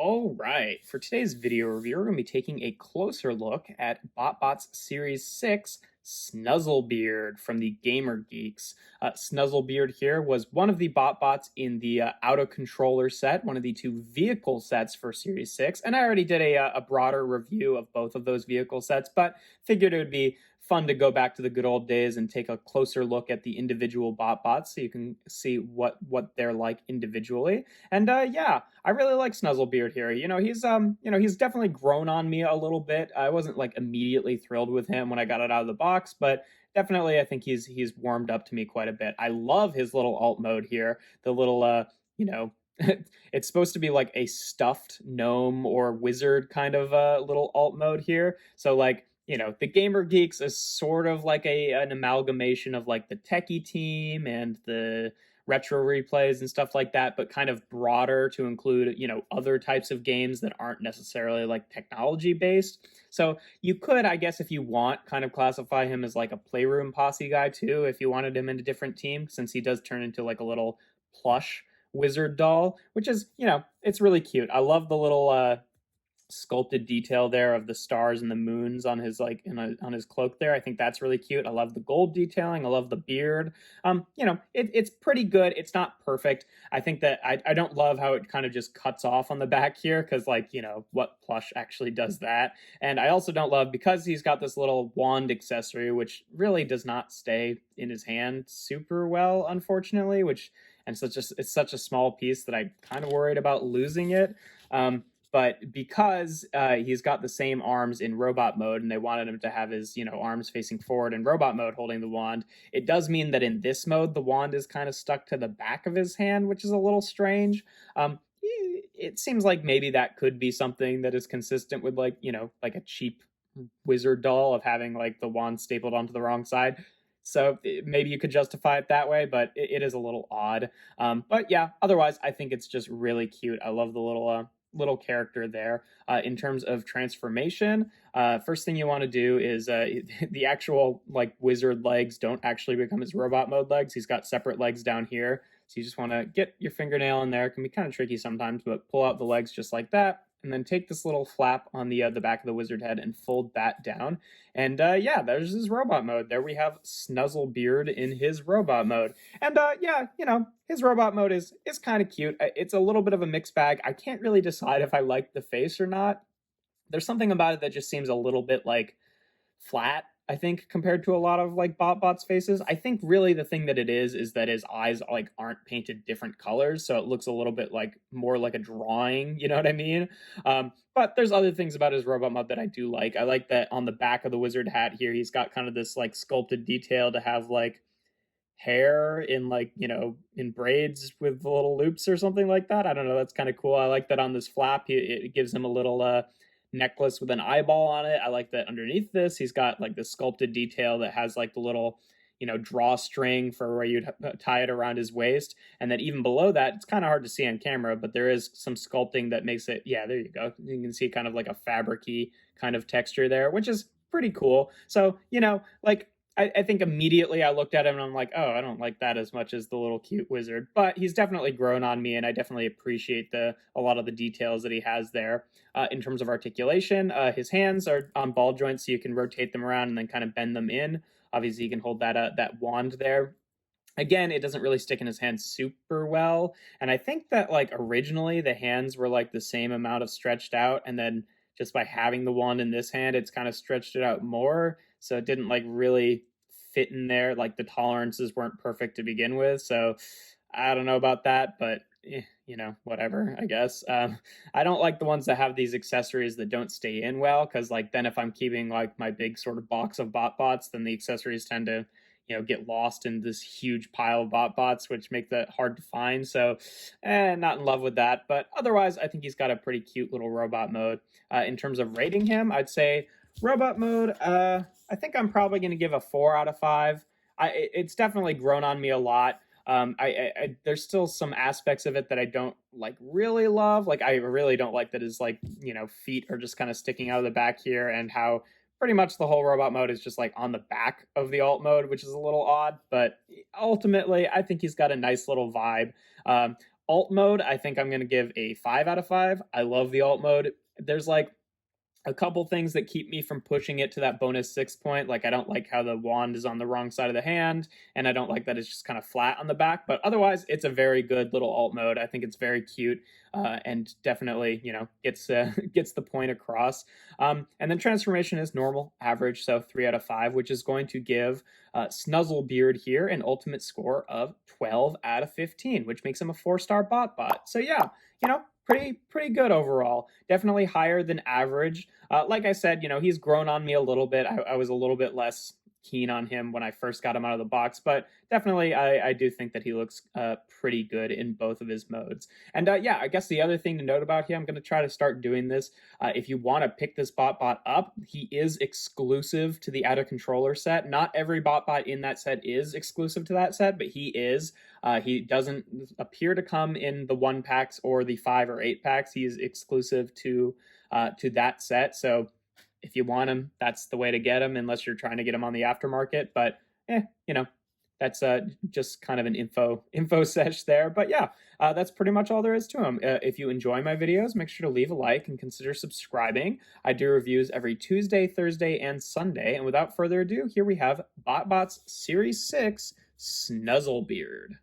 All right, for today's video review, we're going to be taking a closer look at BotBots Series 6 SNUZZLEBEARD from the Gamer Geeks. SNUZZLEBEARD here was one of the BotBots in the Auto Controller set, one of the two vehicle sets for Series 6, and I already did a broader review of both of those vehicle sets, but figured it would be fun to go back to the good old days and take a closer look at the individual BotBots so you can see what they're like individually. And yeah, I really like SNUZZLEBEARD here. He's definitely grown on me a little bit. I wasn't like immediately thrilled with him when I got it out of the box, but definitely I think he's warmed up to me quite a bit. I love his little alt mode here. The little it's supposed to be like a stuffed gnome or wizard kind of little alt mode here. So like the Gamer Geeks is sort of like an amalgamation of like the techie team and the retro replays and stuff like that, but kind of broader to include, other types of games that aren't necessarily like technology based. So you could, I guess, if you want, kind of classify him as like a Playroom Posse guy too, if you wanted him in a different team, since he does turn into like a little plush wizard doll, which is, it's really cute. I love the little sculpted detail there of the stars and the moons on his on his cloak there. I think that's really cute. I love the gold detailing. I love the beard. It's pretty good. It's not perfect. I think that I don't love how it kind of just cuts off on the back here, because what plush actually does that? And I also don't love, because he's got this little wand accessory which really does not stay in his hand super well, unfortunately, it's such a small piece that I'm kind of worried about losing it. But because he's got the same arms in robot mode, and they wanted him to have his, arms facing forward in robot mode holding the wand, it does mean that in this mode, the wand is kind of stuck to the back of his hand, which is a little strange. It seems like maybe that could be something that is consistent with like a cheap wizard doll of having like the wand stapled onto the wrong side. So maybe you could justify it that way, but it is a little odd. But yeah, otherwise, I think it's just really cute. I love the little character there. In terms of transformation, first thing you want to do is the actual like wizard legs don't actually become his robot mode legs. He's got separate legs down here, so you just want to get your fingernail in there. It can be kind of tricky sometimes, but pull out the legs just like that, and then take this little flap on the back of the wizard head and fold that down. And yeah, there's his robot mode. There we have SNUZZLEBEARD in his robot mode. And yeah, his robot mode is kind of cute. It's a little bit of a mixed bag. I can't really decide if I like the face or not. There's something about it that just seems a little bit like flat, I think, compared to a lot of like BotBots faces. I think really the thing that it is that his eyes like aren't painted different colors, so it looks a little bit like more like a drawing, you know what I mean? But there's other things about his robot mod that I do like. I like that on the back of the wizard hat here, he's got kind of this like sculpted detail to have like hair in like in braids with little loops or something like that. I don't know, that's kind of cool. I like that on this flap it gives him a little necklace with an eyeball on it. I like that underneath this he's got like this sculpted detail that has like the little drawstring for where you'd tie it around his waist, and then even below that, it's kind of hard to see on camera, but there is some sculpting that makes it, yeah, there you go, you can see kind of like a fabric-y kind of texture there, which is pretty cool. So like I think immediately I looked at him and I'm like, oh, I don't like that as much as the little cute wizard, but he's definitely grown on me, and I definitely appreciate a lot of the details that he has there. In terms of articulation, his hands are on ball joints, so you can rotate them around and then kind of bend them in. Obviously, you can hold that wand there. Again, it doesn't really stick in his hand super well, and I think that like originally the hands were like the same amount of stretched out, and then just by having the wand in this hand, it's kind of stretched it out more, so it didn't like really fit in there. Like the tolerances weren't perfect to begin with, so I don't know about that, but whatever, I guess. I don't like the ones that have these accessories that don't stay in well, because like then if I'm keeping like my big sort of box of BotBots, then the accessories tend to get lost in this huge pile of BotBots, which make that hard to find. So not in love with that, but otherwise I think he's got a pretty cute little robot mode. In terms of rating him, I'd say robot mode, I think I'm probably going to give a 4 out of 5. It's definitely grown on me a lot. There's still some aspects of it that I don't like really love. Like I really don't like that his like feet are just kind of sticking out of the back here, and how pretty much the whole robot mode is just like on the back of the alt mode, which is a little odd. But ultimately, I think he's got a nice little vibe. alt mode, I think I'm going to give a 5 out of 5. I love the alt mode. There's like a couple things that keep me from pushing it to that bonus 6 point. Like, I don't like how the wand is on the wrong side of the hand, and I don't like that it's just kind of flat on the back. But otherwise, it's a very good little alt mode. I think it's very cute, and definitely, gets gets the point across. And then transformation is normal, average, so 3 out of 5, which is going to give SNUZZLEBEARD here an ultimate score of 12 out of 15, which makes him a 4-star BotBot. So yeah, pretty good overall. Definitely higher than average. Like I said, he's grown on me a little bit. I was a little bit less keen on him when I first got him out of the box, but definitely I do think that he looks pretty good in both of his modes. And yeah, I guess the other thing to note about him, I'm going to try to start doing this. If you want to pick this BotBot up, he is exclusive to the Out of Controller set. Not every BotBot in that set is exclusive to that set, but he is. He doesn't appear to come in the 1-packs or the 5 or 8-packs. He is exclusive to that set. So if you want him, that's the way to get him, unless you're trying to get him on the aftermarket. But that's just kind of an info sesh there. But yeah, that's pretty much all there is to him. If you enjoy my videos, make sure to leave a like and consider subscribing. I do reviews every Tuesday, Thursday, and Sunday. And without further ado, here we have BotBots Series 6 SNUZZLEBEARD.